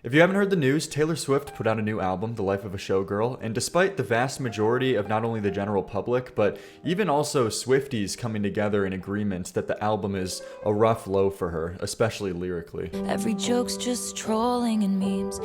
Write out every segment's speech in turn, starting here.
If you haven't heard the news, Taylor Swift put out a new album, The Life of a Showgirl, and despite the vast majority of not only the general public, but even also Swifties coming together in agreement that the album is a rough low for her, especially lyrically. Every joke's just trolling and memes.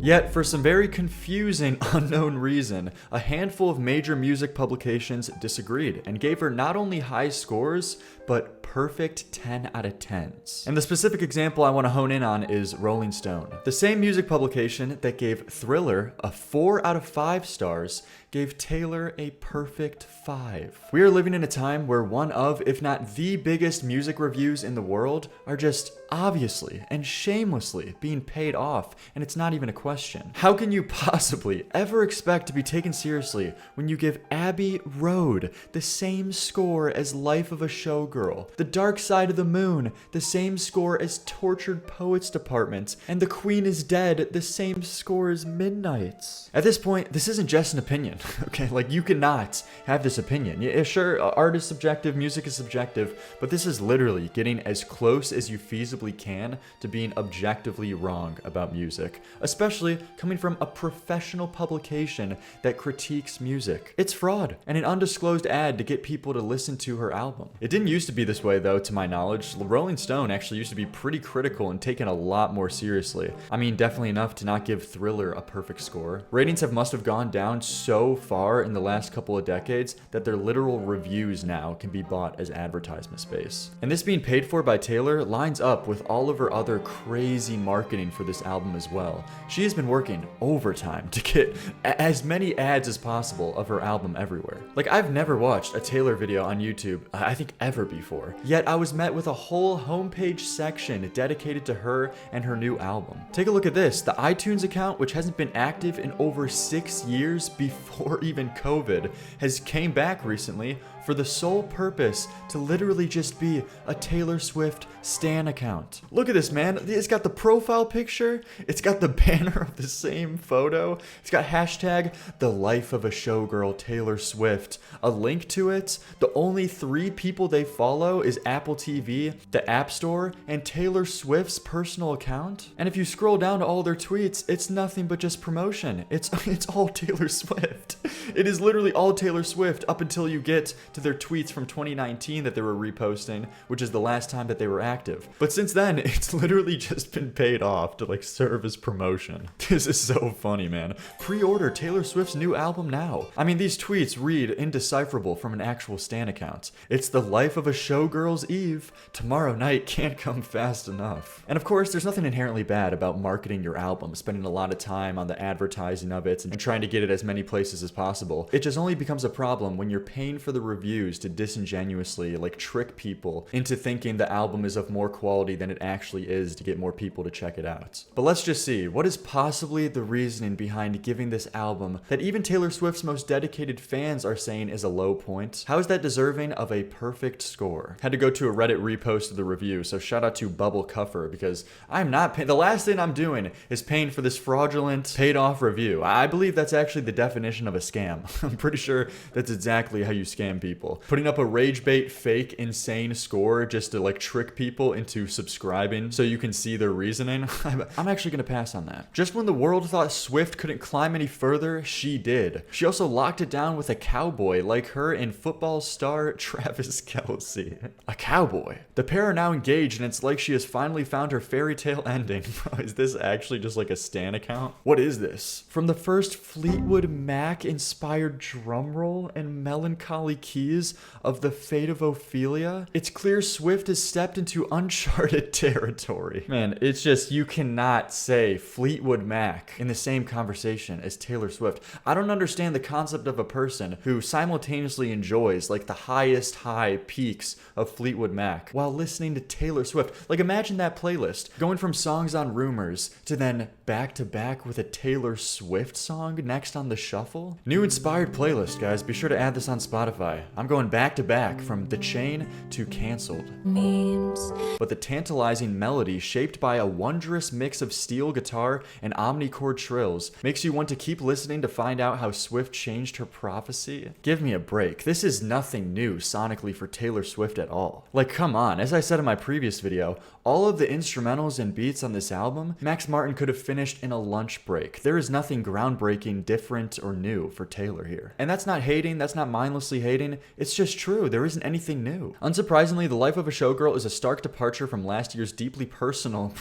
Yet, for some very confusing, unknown reason, a handful of major music publications disagreed and gave her not only high scores, but perfect 10 out of 10s. And the specific example I want to hone in on is Rolling Stone. The same music publication that gave Thriller a 4 out of 5 stars gave Taylor a perfect 5. We are living in a time where one of, if not the biggest music reviews in the world are just obviously and shamelessly being paid off, and it's not even a question. How can you possibly ever expect to be taken seriously when you give Abbey Road the same score as Life of a Showgirl, The Dark Side of the Moon the same score as Tortured Poets Department, and The Queen is Dead the same score as Midnight's? At this point, this isn't just an opinion, okay? Like, you cannot have this opinion. Yeah, sure, art is subjective, music is subjective, but this is literally getting as close as you feasibly can to being objectively wrong about music, especially coming from a professional publication that critiques music. It's fraud and an undisclosed ad to get people to listen to her album. It didn't used to be this way though, to my knowledge. Rolling Stone actually used to be pretty critical and taken a lot more seriously. I mean, definitely enough to not give Thriller a perfect score. Ratings must have gone down so far in the last couple of decades that their literal reviews now can be bought as advertisement space. And this being paid for by Taylor lines up with all of her other crazy marketing for this album as well. She has been working overtime to get as many ads as possible of her album everywhere. Like, I've never watched a Taylor video on YouTube, I think ever before, yet I was met with a whole homepage section dedicated to her and her new album. Take a look at this. The iTunes account, which hasn't been active in over 6 years before even COVID, has came back recently for the sole purpose to literally just be a Taylor Swift stan account. Look at this, man. It's got the profile picture. It's got the banner of the same photo. It's got hashtag The Life of a Showgirl Taylor Swift. A link to it. The only 3 people they follow is Apple TV, the App Store, and Taylor Swift's personal account. And if you scroll down to all their tweets, it's nothing but just promotion. It's all Taylor Swift. It is literally all Taylor Swift up until you get to their tweets from 2019 that they were reposting, which is the last time that they were active. But since then, it's literally just been paid off to serve as promotion. This is so funny, man. Pre-order Taylor Swift's new album now. I mean, these tweets read indecipherable from an actual stan account. It's the life of a showgirl's eve. Tomorrow night can't come fast enough. And of course, there's nothing inherently bad about marketing your album, spending a lot of time on the advertising of it and trying to get it as many places as possible. It just only becomes a problem when you're paying for the reviews to disingenuously trick people into thinking the album is of more quality than it actually is to get more people to check it out. But let's just see, what is possibly the reasoning behind giving this album that even Taylor Swift's most dedicated fans are saying is a low point? How is that deserving of a perfect score? Had to go to a Reddit repost of the review, so shout out to Bubble Cuffer, because I'm not the last thing I'm doing is paying for this fraudulent paid off review. I believe that's actually the definition of a scam. I'm pretty sure that's exactly how you scam people. Putting up a rage bait fake insane score just to trick people into subscribing so you can see their reasoning. I'm actually gonna pass on that. Just when the world thought Swift couldn't climb any further, she did. She also locked it down with a cowboy like her and football star Travis Kelce. A cowboy. The pair are now engaged and it's like she has finally found her fairy tale ending. Bro, is this actually just a stan account? What is this? From the first Fleetwood Mac inspired drum roll and melancholy keys of The Fate of Ophelia, it's clear Swift has stepped into uncharted territory. Man, it's just, you cannot say Fleetwood Mac in the same conversation as Taylor Swift. I don't understand the concept of a person who simultaneously enjoys the highest high peaks of Fleetwood Mac while listening to Taylor Swift. Imagine that playlist going from songs on Rumors to then back to back with a Taylor Swift song next on the shuffle. New inspired playlist, guys. Be sure to add this on Spotify. I'm going back to back from The Chain to Cancelled. Memes. But the tantalizing melody, shaped by a wondrous mix of steel guitar and omnichord trills, makes you want to keep listening to find out how Swift changed her prophecy. Give me a break. This is nothing new sonically for Taylor Swift at all. Come on, as I said in my previous video, All of the instrumentals and beats on this album, Max Martin could have finished in a lunch break. There is nothing groundbreaking, different, or new for Taylor here. And that's not hating, that's not mindlessly hating, it's just true, there isn't anything new. Unsurprisingly, The Life of a Showgirl is a stark departure from last year's deeply personal...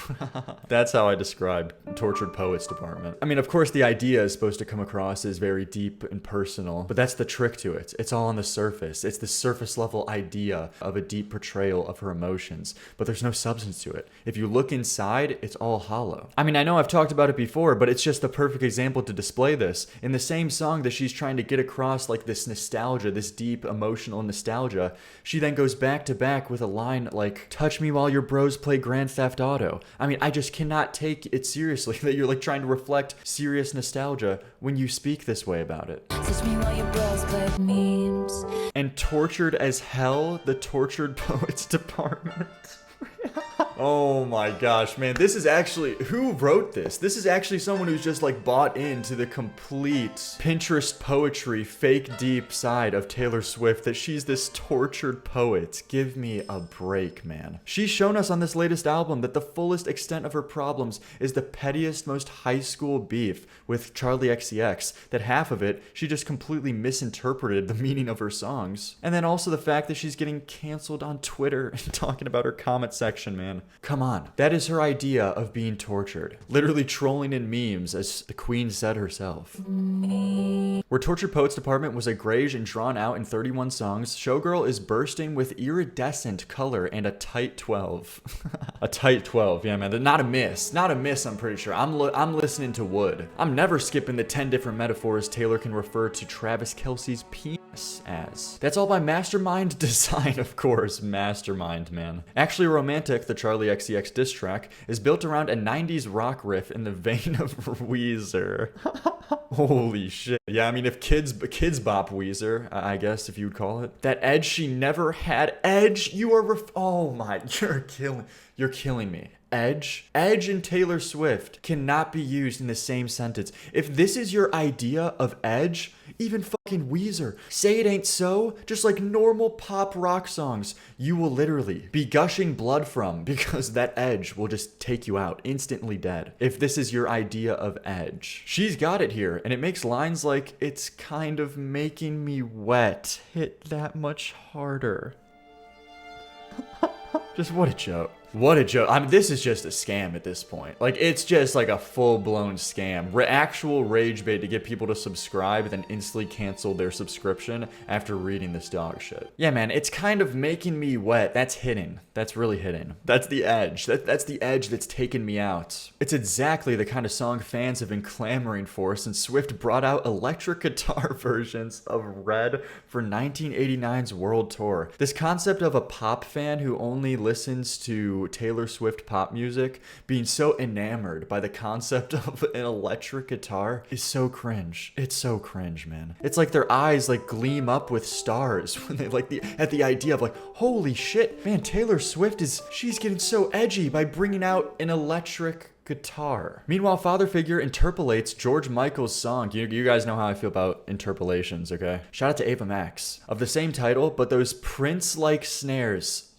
That's how I described Tortured Poets Department. I mean, of course the idea is supposed to come across as very deep and personal, but that's the trick to it. It's all on the surface. It's the surface level idea of a deep portrayal of her emotions, but there's no substance to it. If you look inside, it's all hollow. I mean, I know I've talked about it before, but it's just the perfect example to display this. In the same song that she's trying to get across like this nostalgia, this deep emotional nostalgia, she then goes back to back with a line like, touch me while your bros play Grand Theft Auto. I mean, I just cannot take it seriously that you're like trying to reflect serious nostalgia when you speak this way about it. Touch me while your bros play memes. And Tortured as Hell, the Tortured Poets Department. Oh my gosh, man, this is actually, who wrote this? This is actually someone who's just like bought into the complete Pinterest poetry, fake deep side of Taylor Swift, that she's this tortured poet. Give me a break, man. She's shown us on this latest album that the fullest extent of her problems is the pettiest, most high school beef with Charlie XCX, that half of it, she just completely misinterpreted the meaning of her songs. And then also the fact that she's getting canceled on Twitter and talking about her comment section, man. Come on. That is her idea of being tortured. Literally trolling in memes, as the queen said herself. Where Tortured Poets Department was a grayish and drawn out in 31 songs, Showgirl is bursting with iridescent color and a tight 12. A tight 12, yeah, man. Not a miss. Not a miss, I'm pretty sure. I'm listening to Wood. I'm never skipping the 10 different metaphors Taylor can refer to Travis Kelce's penis as. That's all by Mastermind Design, of course. Mastermind, man. Actually Romantic, the Charlie XCX diss track, is built around a 90s rock riff in the vein of Weezer. Holy shit. Yeah, I mean, if kids bop Weezer, I guess, if you'd call it. That edge she never had. Edge, you are oh my, you're killing me. Edge and Taylor Swift cannot be used in the same sentence. If this is your idea of edge, even fucking Weezer, Say It Ain't So, just like normal pop rock songs, you will literally be gushing blood from, because that edge will just take you out, instantly dead. If this is your idea of edge. She's got it here, and it makes lines like, it's kind of making me wet, hit that much harder. Just what a joke. What a joke. I mean, this is just a scam at this point. Like, it's just like a full-blown scam. Actual rage bait to get people to subscribe, then instantly cancel their subscription after reading this dog shit. Yeah, man, it's kind of making me wet. That's hidden. That's really hidden. That's the edge. That's the edge that's taken me out. It's exactly the kind of song fans have been clamoring for since Swift brought out electric guitar versions of Red for 1989's World Tour. This concept of a pop fan who only listens to Taylor Swift pop music being so enamored by the concept of an electric guitar is so cringe. It's so cringe, man. It's like their eyes like gleam up with stars when they like at the idea of like, holy shit, man, Taylor Swift she's getting so edgy by bringing out an electric guitar. Meanwhile, Father Figure interpolates George Michael's song. You guys know how I feel about interpolations, okay? Shout out to Ava Max. Of the same title, but those Prince-like snares.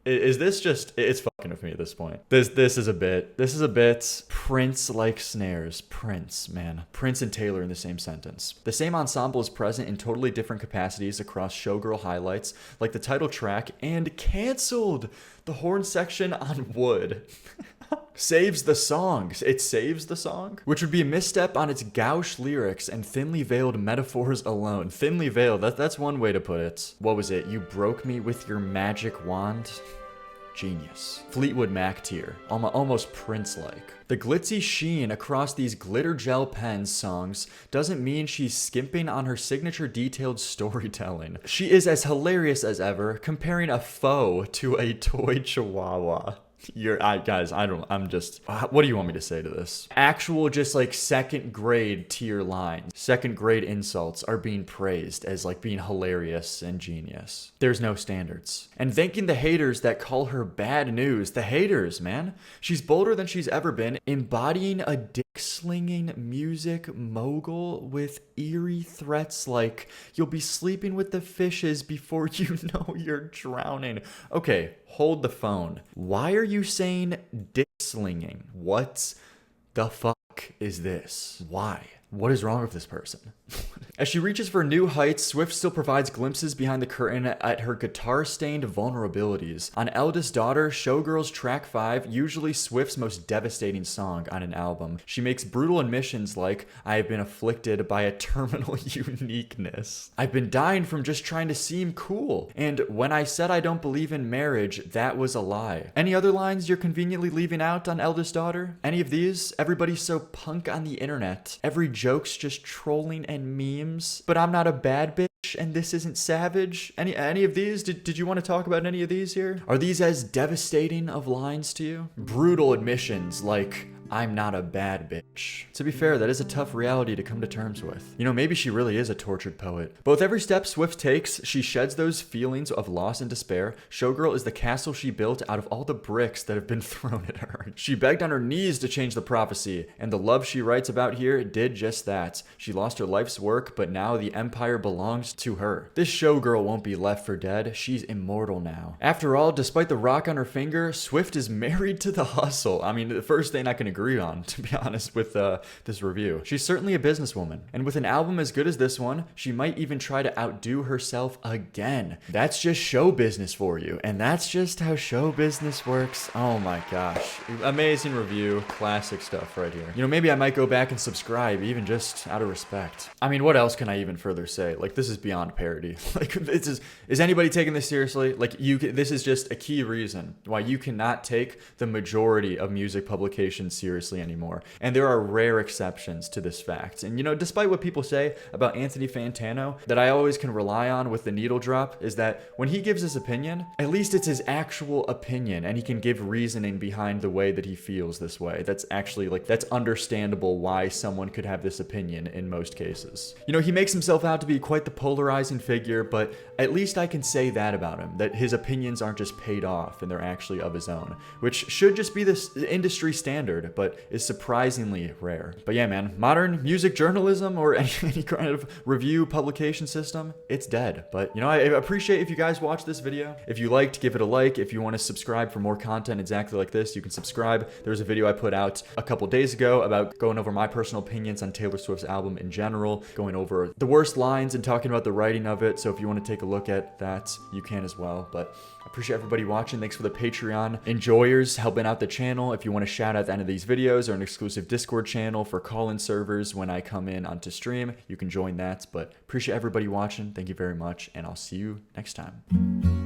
Is this just, it's fucking with me at this point. This is a bit. This is a bit. Prince-like snares. Prince, man. Prince and Taylor in the same sentence. The same ensemble is present in totally different capacities across Showgirl highlights, like the title track, and canceled the horn section on Wood. Saves the song. It saves the song, which would be a misstep on its gauche lyrics and thinly veiled metaphors alone. Thinly veiled, that's one way to put it. What was it? You broke me with your magic wand? Genius. Fleetwood Mac tier. Almost Prince-like. The glitzy sheen across these glitter gel pens songs doesn't mean she's skimping on her signature detailed storytelling. She is as hilarious as ever, comparing a foe to a toy chihuahua. What do you want me to say to this? Actual just like second grade tier lines, second grade insults are being praised as like being hilarious and genius. There's no standards. And thanking the haters that call her bad news. The haters, man. She's bolder than she's ever been, embodying a dick-slinging music mogul with eerie threats like, you'll be sleeping with the fishes before you know you're drowning. Okay, hold the phone. Why are you saying dick slinging? What the fuck is this? Why? What is wrong with this person? As she reaches for new heights, Swift still provides glimpses behind the curtain at her guitar-stained vulnerabilities. On Eldest Daughter, Showgirl's track 5, usually Swift's most devastating song on an album, she makes brutal admissions like, I have been afflicted by a terminal uniqueness. I've been dying from just trying to seem cool. And when I said I don't believe in marriage, that was a lie. Any other lines you're conveniently leaving out on Eldest Daughter? Any of these? Everybody's so punk on the internet. Every joke's just trolling and memes. But I'm not a bad bitch and this isn't savage. Any of these? Did you want to talk about any of these here? Are these as devastating of lines to you? Brutal admissions like, I'm not a bad bitch. To be fair, that is a tough reality to come to terms with. You know, maybe she really is a tortured poet. But with every step Swift takes, she sheds those feelings of loss and despair. Showgirl is the castle she built out of all the bricks that have been thrown at her. She begged on her knees to change the prophecy, and the love she writes about here did just that. She lost her life's work, but now the empire belongs to her. This showgirl won't be left for dead. She's immortal now. After all, despite the rock on her finger, Swift is married to the hustle. I mean, the first thing I can agree on, to be honest, with this review. She's certainly a businesswoman, and with an album as good as this one, she might even try to outdo herself again. That's just show business for you, and that's just how show business works. Oh my gosh. Amazing review. Classic stuff right here. You know, maybe I might go back and subscribe, even just out of respect. I mean, what else can I even further say? Like, this is beyond parody. Like, is anybody taking this seriously? Like, this is just a key reason why you cannot take the majority of music publications seriously anymore. And there are rare exceptions to this fact. And you know, despite what people say about Anthony Fantano, that I always can rely on with the needle drop is that when he gives his opinion, at least it's his actual opinion and he can give reasoning behind the way that he feels this way. That's actually that's understandable why someone could have this opinion in most cases. You know, he makes himself out to be quite the polarizing figure, but at least I can say that about him, that his opinions aren't just paid off and they're actually of his own, which should just be this industry standard, but is surprisingly rare. But yeah, man, modern music journalism or any kind of review publication system, it's dead. But you know, I appreciate if you guys watch this video. If you liked, give it a like. If you want to subscribe for more content exactly like this, you can subscribe. There was a video I put out a couple days ago about going over my personal opinions on Taylor Swift's album in general, going over the worst lines and talking about the writing of it. So if you want to take a look at that, you can as well. But I appreciate everybody watching. Thanks for the Patreon enjoyers helping out the channel. If you want to shout out at the end of these videos or an exclusive Discord channel for call-in servers when I come in onto stream, you can join that. But appreciate everybody watching. Thank you very much, and I'll see you next time.